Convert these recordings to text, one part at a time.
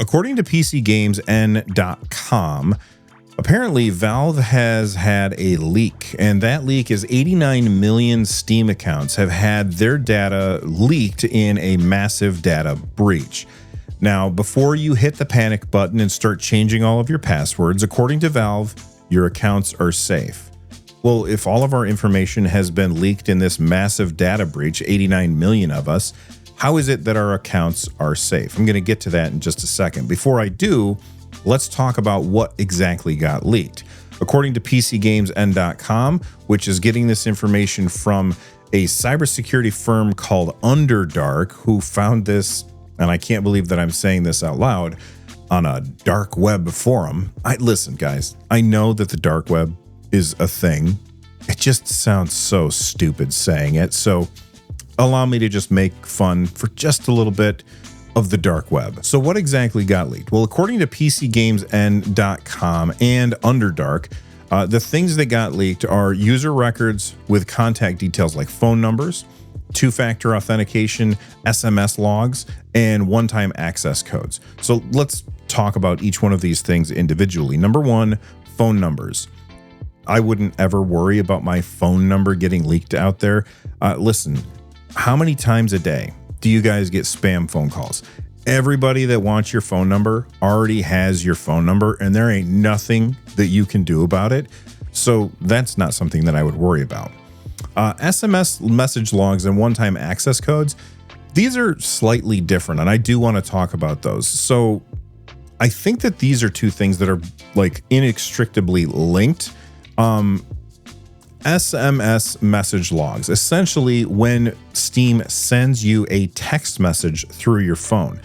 According to PCGamesN.com, apparently Valve has had a leak, and that leak is 89 million Steam accounts have had their data leaked in a massive data breach. Now, before you hit the panic button and start changing all of your passwords, according to Valve, your accounts are safe. Well, if all of our information has been leaked in this massive data breach, 89 million of us, how is it that our accounts are safe? I'm going to get to that in just a second. Before I do, let's talk about what exactly got leaked. According to PCGamesN.com, which is getting this information from a cybersecurity firm called Underdark, who found this, and I can't believe that I'm saying this out loud, on a dark web forum. Listen, guys, I know that the dark web is a thing. It just sounds so stupid saying it, so allow me to just make fun for just a little bit of the dark web. So what exactly got leaked? Well, according to PCGamesN.com and Underdark, the things that got leaked are user records with contact details like phone numbers, two-factor authentication, SMS logs, and one-time access codes. So let's talk about each one of these things individually. Number one, phone numbers. I wouldn't ever worry about my phone number getting leaked out there. Listen, how many times a day do you guys get spam phone calls? Everybody that wants your phone number already has your phone number, and there ain't nothing that you can do about it. So that's not something that I would worry about. SMS message logs and one-time access codes, these are slightly different, and I do want to talk about those. So I think that these are two things that are like inextricably linked. SMS message logs, essentially when Steam sends you a text message through your phone.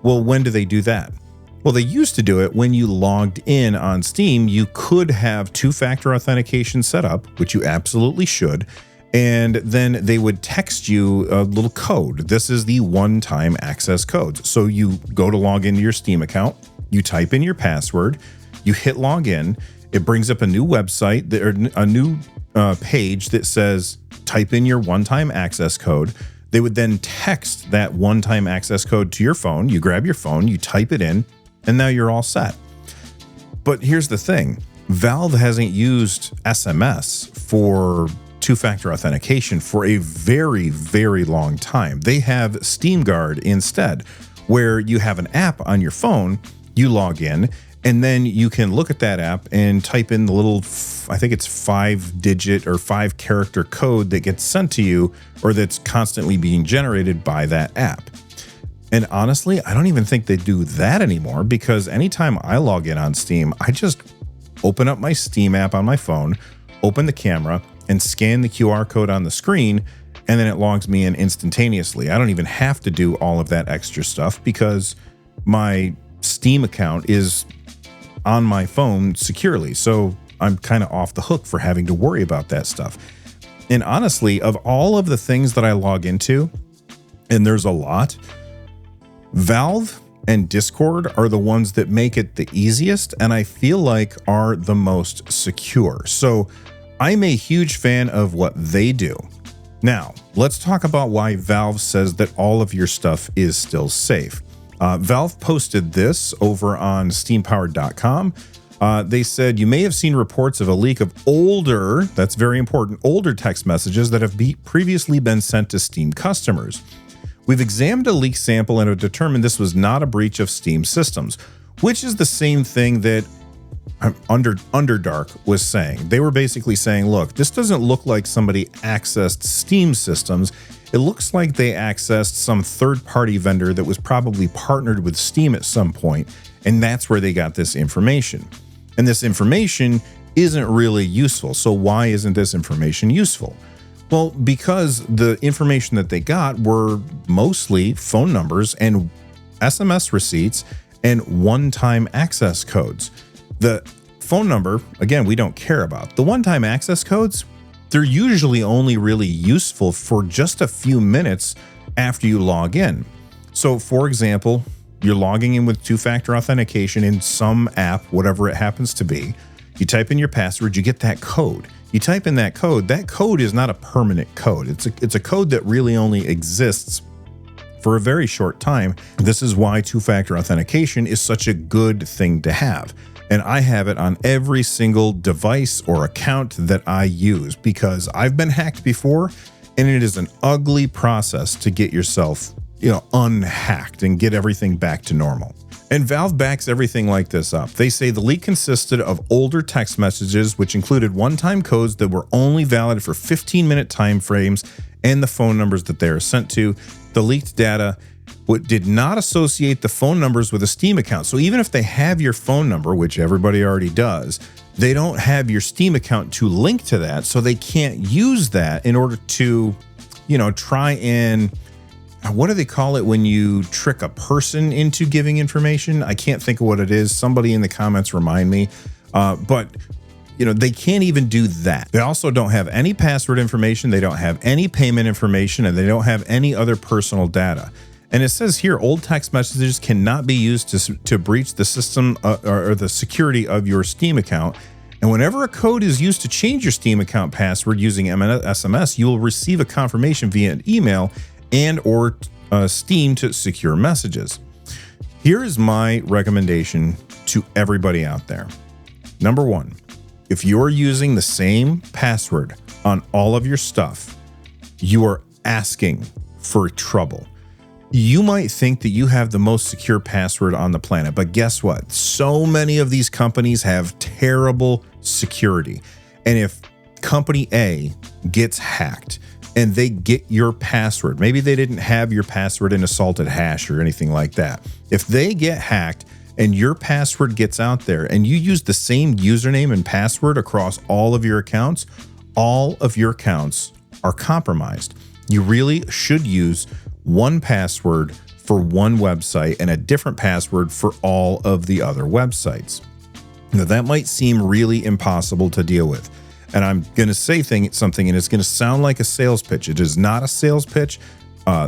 Well, when do they do that? Well, they used to do it when you logged in on Steam. You could have two-factor authentication set up, which you absolutely should, and then they would text you a little code. This is the one-time access codes. So you go to log into your Steam account, you type in your password, you hit login, it brings up a new website, or a new page that says type in your one-time access code. They would then text that one-time access code to your phone. You grab your phone, you type it in, and now you're all set. But here's the thing. Valve hasn't used SMS for two-factor authentication for a very, very long time. They have SteamGuard instead, where you have an app on your phone, you log in, and then you can look at that app and type in the little, I think it's 5-digit or 5-character code that gets sent to you, or that's constantly being generated by that app. And honestly, I don't even think they do that anymore, because anytime I log in on Steam, I just open up my Steam app on my phone, open the camera, and scan the QR code on the screen, and then it logs me in instantaneously. I don't even have to do all of that extra stuff because my Steam account is on my phone securely. So I'm kind of off the hook for having to worry about that stuff. And honestly, of all of the things that I log into, and there's a lot, Valve and Discord are the ones that make it the easiest, and I feel like are the most secure. So I'm a huge fan of what they do. Now, let's talk about why Valve says that all of your stuff is still safe. Valve posted this over on steampowered.com. They said, you may have seen reports of a leak of older, that's very important, older text messages that have previously been sent to Steam customers. We've examined a leak sample and have determined this was not a breach of Steam systems, which is the same thing that Underdark was saying. They were basically saying, look, this doesn't look like somebody accessed Steam systems. It looks like they accessed some third-party vendor that was probably partnered with Steam at some point, and that's where they got this information. And this information isn't really useful. So why isn't this information useful? Well, because the information that they got were mostly phone numbers and SMS receipts and one-time access codes. The phone number, again, we don't care about. The one-time access codes, they're usually only really useful for just a few minutes after you log in. So, for example, you're logging in with two-factor authentication in some app, whatever it happens to be. You type in your password, you get that code. You type in that code is not a permanent code. It's a code that really only exists for a very short time. This is why two-factor authentication is such a good thing to have. And I have it on every single device or account that I use because I've been hacked before, and it is an ugly process to get yourself, unhacked and get everything back to normal. And Valve backs everything like this up. They say the leak consisted of older text messages, which included one-time codes that were only valid for 15-minute time frames and the phone numbers that they are sent to. The leaked data did not associate the phone numbers with a Steam account. So even if they have your phone number, which everybody already does, they don't have your Steam account to link to that. So they can't use that in order to, try and, what do they call it when you trick a person into giving information? I can't think of what it is. Somebody in the comments remind me. But they can't even do that. They also don't have any password information. They don't have any payment information, and they don't have any other personal data. And it says here, old text messages cannot be used to breach the system or the security of your Steam account. And whenever a code is used to change your Steam account password using SMS, you will receive a confirmation via email and or Steam to secure messages. Here is my recommendation to everybody out there. Number one, if you're using the same password on all of your stuff, you are asking for trouble. You might think that you have the most secure password on the planet, but guess what? So many of these companies have terrible security. And if company A gets hacked and they get your password, maybe they didn't have your password in a salted hash or anything like that. If they get hacked and your password gets out there and you use the same username and password across all of your accounts are compromised. You really should use one password for one website and a different password for all of the other websites. Now, that might seem really impossible to deal with. And I'm going to say something, and it's going to sound like a sales pitch. It is not a sales pitch.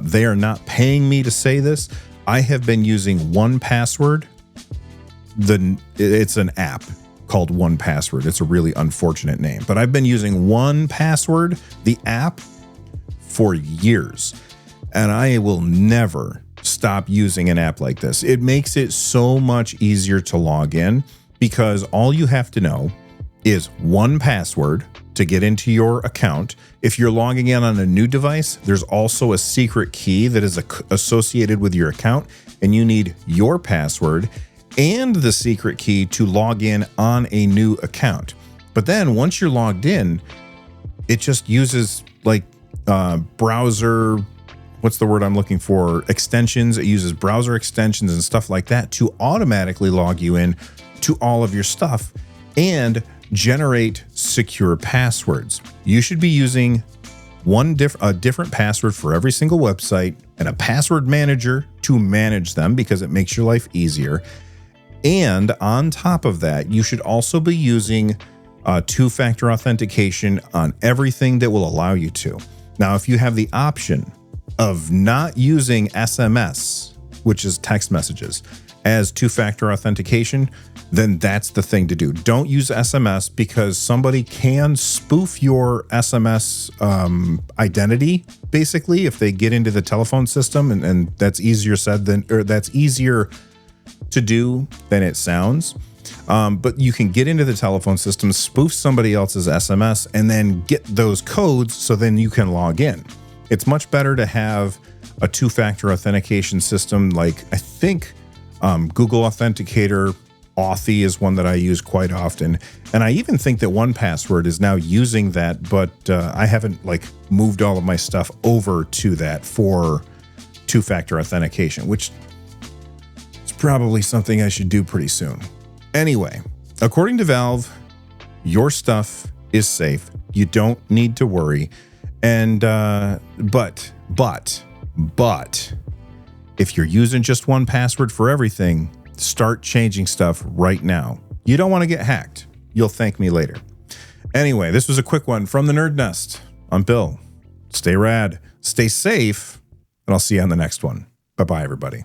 They are not paying me to say this. I have been using 1Password. It's an app called 1Password. It's a really unfortunate name. But I've been using 1Password, the app, for years. And I will never stop using an app like this. It makes it so much easier to log in because all you have to know is 1Password to get into your account. If you're logging in on a new device, there's also a secret key that is associated with your account, and you need your password and the secret key to log in on a new account. But then once you're logged in, it just uses browser, what's the word I'm looking for? Extensions. It uses browser extensions and stuff like that to automatically log you in to all of your stuff and generate secure passwords. You should be using a different password for every single website and a password manager to manage them because it makes your life easier. And on top of that, you should also be using two-factor authentication on everything that will allow you to. Now, if you have the option of not using SMS, which is text messages, as two-factor authentication, then that's the thing to do. Don't use SMS because somebody can spoof your SMS identity, basically, if they get into the telephone system, and that's easier to do than it sounds. But you can get into the telephone system, spoof somebody else's SMS, and then get those codes so then you can log in. It's much better to have a two-factor authentication system like, I think, Google Authenticator, Authy is one that I use quite often. And I even think that 1Password is now using that, but I haven't moved all of my stuff over to that for two-factor authentication, which is probably something I should do pretty soon. Anyway, according to Valve, your stuff is safe. You don't need to worry. And but if you're using just 1Password for everything, start changing stuff right now. You don't want to get hacked. You'll thank me later. Anyway, this was a quick one from the NerdNest. I'm Bill. Stay rad, stay safe, and I'll see you on the next one. Bye-bye, everybody.